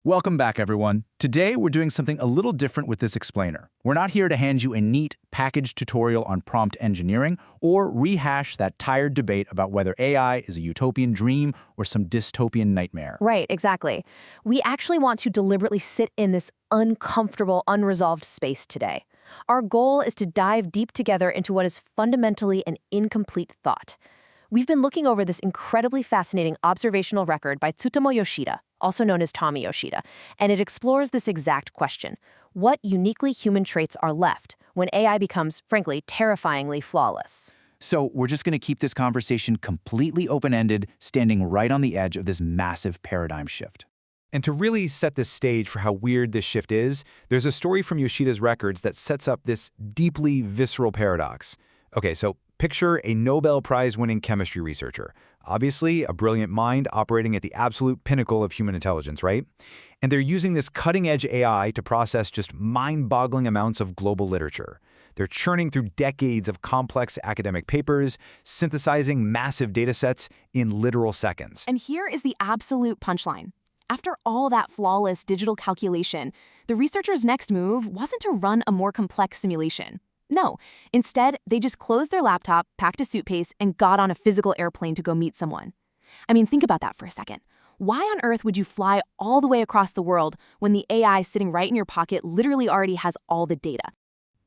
Welcome back, everyone. Today, we're doing something a little different with this explainer. We're not here to hand you a neat, packaged tutorial on prompt engineering or rehash that tired debate about whether AI is a utopian dream or some dystopian nightmare. Right, exactly. We actually want to deliberately sit in this uncomfortable, unresolved space today. Our goal is to dive deep together into what is fundamentally an incomplete thought. We've been looking over this incredibly fascinating observational record by Tsutomu Yoshida, also known as Tommy Yoshida, and it explores this exact question. What uniquely human traits are left when AI becomes, frankly, terrifyingly flawless? So we're just going to keep this conversation completely open-ended, standing right on the edge of this massive paradigm shift. And to really set the stage for how weird this shift is, there's a story from Yoshida's records that sets up this deeply visceral paradox. Okay, so picture a Nobel Prize-winning chemistry researcher. Obviously, a brilliant mind operating at the absolute pinnacle of human intelligence, right? And they're using this cutting-edge AI to process just mind-boggling amounts of global literature. They're churning through decades of complex academic papers, synthesizing massive datasets in literal seconds. And here is the absolute punchline. After all that flawless digital calculation, the researchers' next move wasn't to run a more complex simulation. No, instead, they just closed their laptop, packed a suitcase, and got on a physical airplane to go meet someone. I mean, think about that for a second. Why on earth would you fly all the way across the world when the AI sitting right in your pocket literally already has all the data?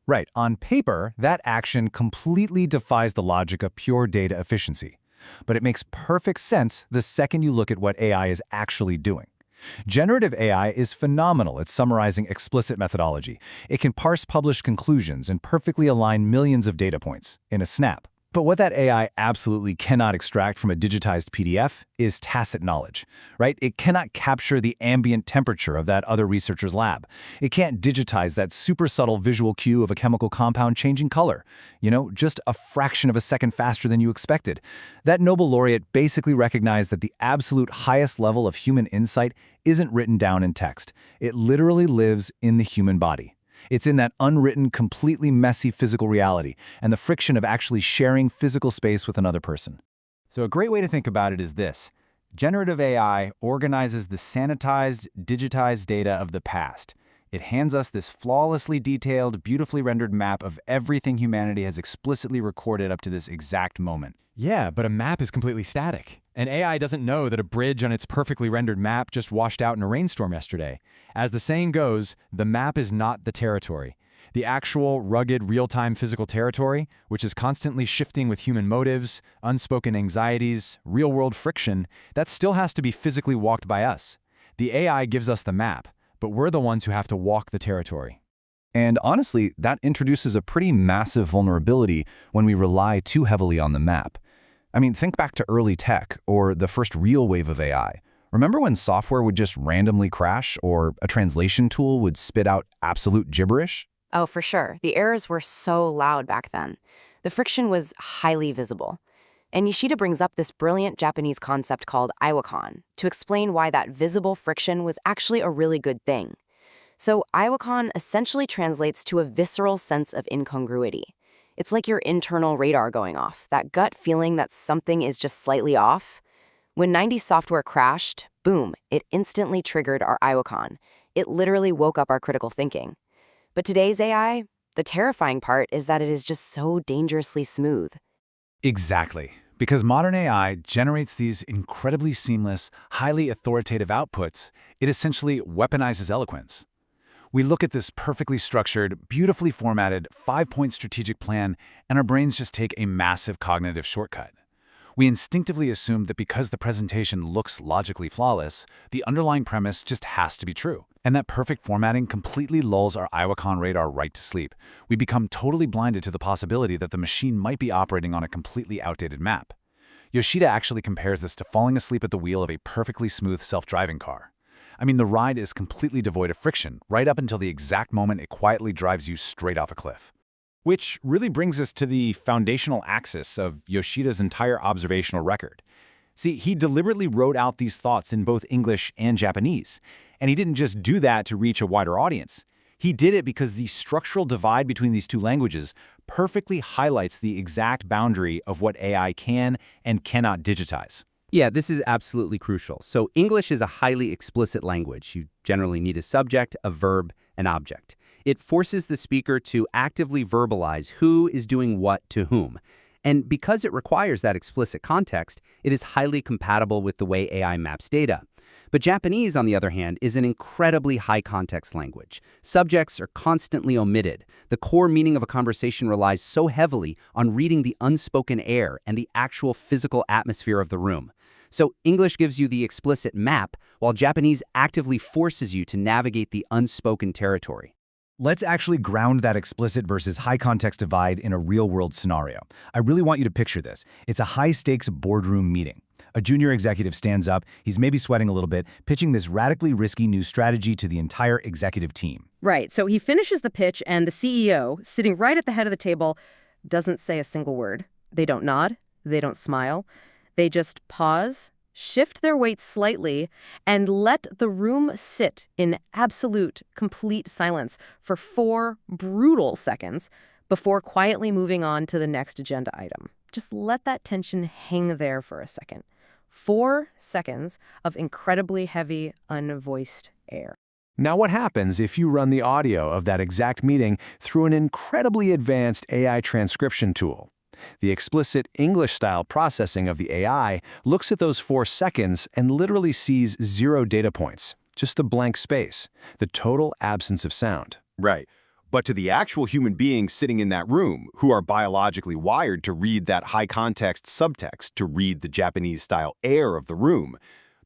Right, on paper, that action completely defies the logic of pure data efficiency. But it makes perfect sense the second you look at what AI is actually doing. Generative AI is phenomenal at summarizing explicit methodology. It can parse published conclusions and perfectly align millions of data points in a snap. But what that AI absolutely cannot extract from a digitized PDF is tacit knowledge, right? It cannot capture the ambient temperature of that other researcher's lab. It can't digitize that super subtle visual cue of a chemical compound changing color, just a fraction of a second faster than you expected. That Nobel laureate basically recognized that the absolute highest level of human insight isn't written down in text. It literally lives in the human body. It's in that unwritten, completely messy physical reality and the friction of actually sharing physical space with another person. So a great way to think about it is this. Generative AI organizes the sanitized, digitized data of the past. It hands us this flawlessly detailed, beautifully rendered map of everything humanity has explicitly recorded up to this exact moment. Yeah, but a map is completely static. An AI doesn't know that a bridge on its perfectly rendered map just washed out in a rainstorm yesterday. As the saying goes, the map is not the territory. The actual, rugged, real-time physical territory, which is constantly shifting with human motives, unspoken anxieties, real-world friction, that still has to be physically walked by us. The AI gives us the map, but we're the ones who have to walk the territory. And honestly, that introduces a pretty massive vulnerability when we rely too heavily on the map. I mean, think back to early tech or the first real wave of AI. Remember when software would just randomly crash or a translation tool would spit out absolute gibberish? Oh, for sure. The errors were so loud back then. The friction was highly visible. And Yoshida brings up this brilliant Japanese concept called iwakan to explain why that visible friction was actually a really good thing. So iwakan essentially translates to a visceral sense of incongruity. It's like your internal radar going off, that gut feeling that something is just slightly off. When 90s software crashed, boom, it instantly triggered our iwakan. It literally woke up our critical thinking. But today's AI, the terrifying part is that it is just so dangerously smooth. Exactly. Because modern AI generates these incredibly seamless, highly authoritative outputs, it essentially weaponizes eloquence. We look at this perfectly structured, beautifully formatted, 5-point strategic plan, and our brains just take a massive cognitive shortcut. We instinctively assume that because the presentation looks logically flawless, the underlying premise just has to be true. And that perfect formatting completely lulls our iwakan radar right to sleep. We become totally blinded to the possibility that the machine might be operating on a completely outdated map. Yoshida actually compares this to falling asleep at the wheel of a perfectly smooth self-driving car. I mean, the ride is completely devoid of friction, right up until the exact moment it quietly drives you straight off a cliff. Which really brings us to the foundational axis of Yoshida's entire observational record. See, he deliberately wrote out these thoughts in both English and Japanese, and he didn't just do that to reach a wider audience. He did it because the structural divide between these two languages perfectly highlights the exact boundary of what AI can and cannot digitize. Yeah, this is absolutely crucial. So English is a highly explicit language. You generally need a subject, a verb, an object. It forces the speaker to actively verbalize who is doing what to whom. And because it requires that explicit context, it is highly compatible with the way AI maps data. But Japanese, on the other hand, is an incredibly high-context language. Subjects are constantly omitted. The core meaning of a conversation relies so heavily on reading the unspoken air and the actual physical atmosphere of the room. So English gives you the explicit map, while Japanese actively forces you to navigate the unspoken territory. Let's actually ground that explicit versus high-context divide in a real-world scenario. I really want you to picture this. It's a high-stakes boardroom meeting. A junior executive stands up, he's maybe sweating a little bit, pitching this radically risky new strategy to the entire executive team. Right, so he finishes the pitch and the CEO, sitting right at the head of the table, doesn't say a single word. They don't nod, they don't smile. They just pause, shift their weight slightly, and let the room sit in absolute, complete silence for 4 brutal seconds before quietly moving on to the next agenda item. Just let that tension hang there for a second. 4 seconds of incredibly heavy, unvoiced air. Now what happens if you run the audio of that exact meeting through an incredibly advanced AI transcription tool? The explicit English-style processing of the AI looks at those 4 seconds and literally sees 0 data points, just a blank space, the total absence of sound. Right. But to the actual human beings sitting in that room, who are biologically wired to read that high-context subtext, to read the Japanese-style air of the room,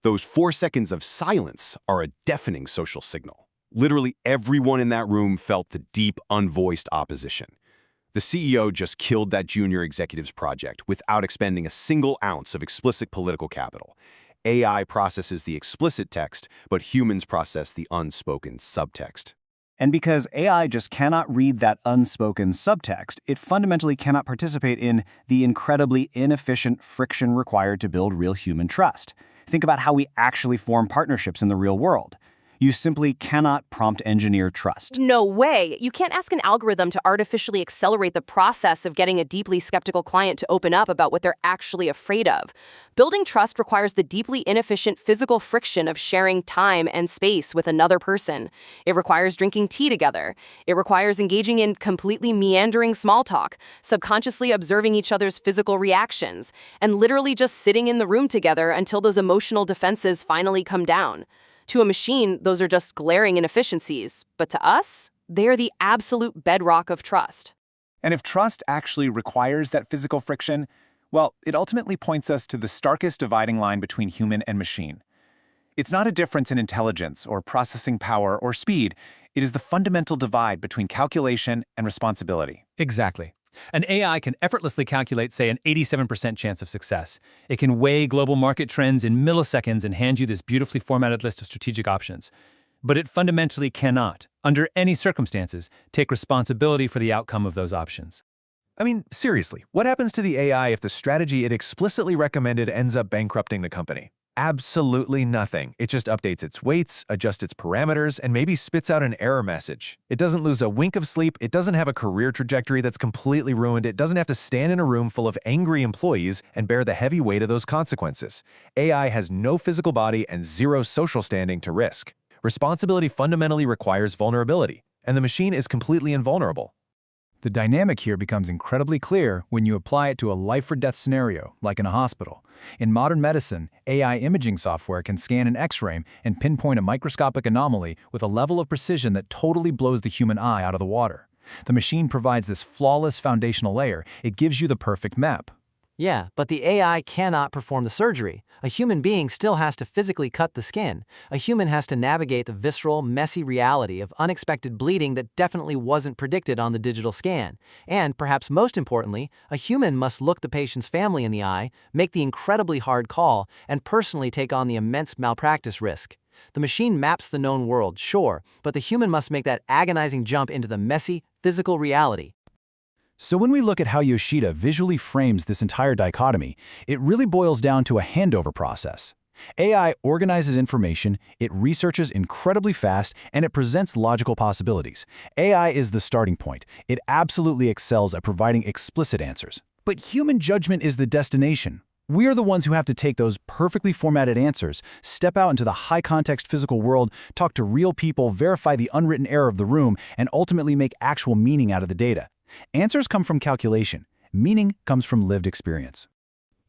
those 4 seconds of silence are a deafening social signal. Literally everyone in that room felt the deep, unvoiced opposition. The CEO just killed that junior executive's project without expending a single ounce of explicit political capital. AI processes the explicit text, but humans process the unspoken subtext. And because AI just cannot read that unspoken subtext, it fundamentally cannot participate in the incredibly inefficient friction required to build real human trust. Think about how we actually form partnerships in the real world. You simply cannot prompt engineer trust. No way. You can't ask an algorithm to artificially accelerate the process of getting a deeply skeptical client to open up about what they're actually afraid of. Building trust requires the deeply inefficient physical friction of sharing time and space with another person. It requires drinking tea together. It requires engaging in completely meandering small talk, subconsciously observing each other's physical reactions, and literally just sitting in the room together until those emotional defenses finally come down. To a machine, those are just glaring inefficiencies, but to us, they are the absolute bedrock of trust. And if trust actually requires that physical friction, well, it ultimately points us to the starkest dividing line between human and machine. It's not a difference in intelligence or processing power or speed. It is the fundamental divide between calculation and responsibility. Exactly. An AI can effortlessly calculate, say, an 87% chance of success. It can weigh global market trends in milliseconds and hand you this beautifully formatted list of strategic options. But it fundamentally cannot, under any circumstances, take responsibility for the outcome of those options. I mean, seriously, what happens to the AI if the strategy it explicitly recommended ends up bankrupting the company? Absolutely nothing. It just updates its weights, adjusts its parameters, and maybe spits out an error message. It doesn't lose a wink of sleep, it doesn't have a career trajectory that's completely ruined, it doesn't have to stand in a room full of angry employees and bear the heavy weight of those consequences. AI has no physical body and 0 social standing to risk. Responsibility fundamentally requires vulnerability, and the machine is completely invulnerable. The dynamic here becomes incredibly clear when you apply it to a life-or-death scenario, like in a hospital. In modern medicine, AI imaging software can scan an X-ray and pinpoint a microscopic anomaly with a level of precision that totally blows the human eye out of the water. The machine provides this flawless foundational layer. It gives you the perfect map. Yeah, but the AI cannot perform the surgery. A human being still has to physically cut the skin. A human has to navigate the visceral, messy reality of unexpected bleeding that definitely wasn't predicted on the digital scan. And, perhaps most importantly, a human must look the patient's family in the eye, make the incredibly hard call, and personally take on the immense malpractice risk. The machine maps the known world, sure, but the human must make that agonizing jump into the messy, physical reality. So when we look at how Yoshida visually frames this entire dichotomy, it really boils down to a handover process. AI organizes information, it researches incredibly fast, and it presents logical possibilities. AI is the starting point. It absolutely excels at providing explicit answers. But human judgment is the destination. We are the ones who have to take those perfectly formatted answers, step out into the high-context physical world, talk to real people, verify the unwritten error of the room, and ultimately make actual meaning out of the data. Answers come from calculation. Meaning comes from lived experience.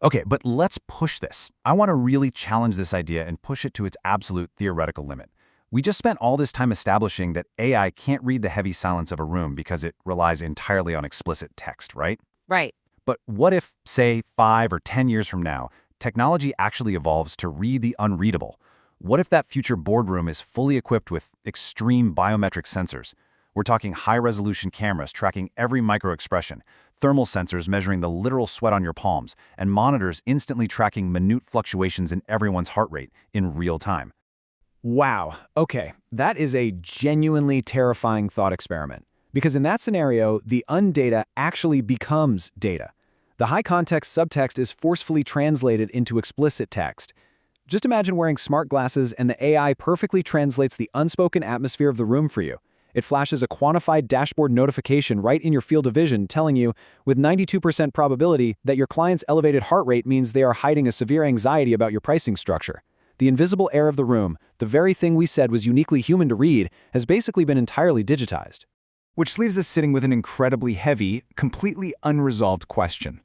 Okay, but let's push this. I want to really challenge this idea and push it to its absolute theoretical limit. We just spent all this time establishing that AI can't read the heavy silence of a room because it relies entirely on explicit text, right? Right. But what if, say, 5 or 10 years from now, technology actually evolves to read the unreadable? What if that future boardroom is fully equipped with extreme biometric sensors? We're talking high-resolution cameras tracking every microexpression, thermal sensors measuring the literal sweat on your palms, and monitors instantly tracking minute fluctuations in everyone's heart rate in real time. Wow, okay, that is a genuinely terrifying thought experiment. Because in that scenario, the undata actually becomes data. The high-context subtext is forcefully translated into explicit text. Just imagine wearing smart glasses and the AI perfectly translates the unspoken atmosphere of the room for you. It flashes a quantified dashboard notification right in your field of vision telling you, with 92% probability, that your client's elevated heart rate means they are hiding a severe anxiety about your pricing structure. The invisible air of the room, the very thing we said was uniquely human to read, has basically been entirely digitized. Which leaves us sitting with an incredibly heavy, completely unresolved question.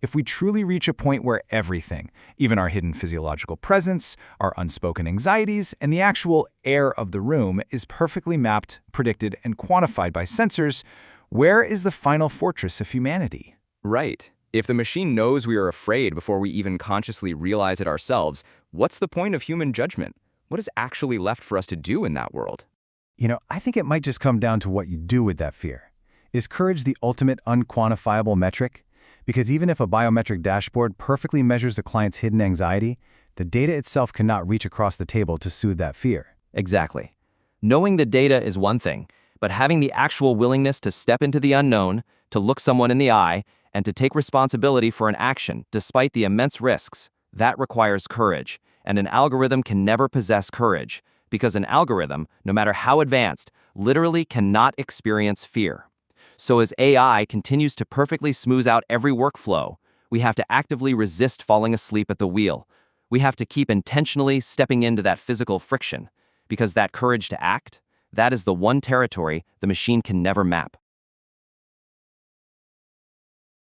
If we truly reach a point where everything, even our hidden physiological presence, our unspoken anxieties, and the actual air of the room is perfectly mapped, predicted, and quantified by sensors, where is the final fortress of humanity? Right. If the machine knows we are afraid before we even consciously realize it ourselves, what's the point of human judgment? What is actually left for us to do in that world? I think it might just come down to what you do with that fear. Is courage the ultimate unquantifiable metric? Because even if a biometric dashboard perfectly measures the client's hidden anxiety, the data itself cannot reach across the table to soothe that fear. Exactly. Knowing the data is one thing, but having the actual willingness to step into the unknown, to look someone in the eye, and to take responsibility for an action despite the immense risks, that requires courage, and an algorithm can never possess courage, because an algorithm, no matter how advanced, literally cannot experience fear. So as AI continues to perfectly smooth out every workflow, we have to actively resist falling asleep at the wheel. We have to keep intentionally stepping into that physical friction, because that courage to act, that is the one territory the machine can never map.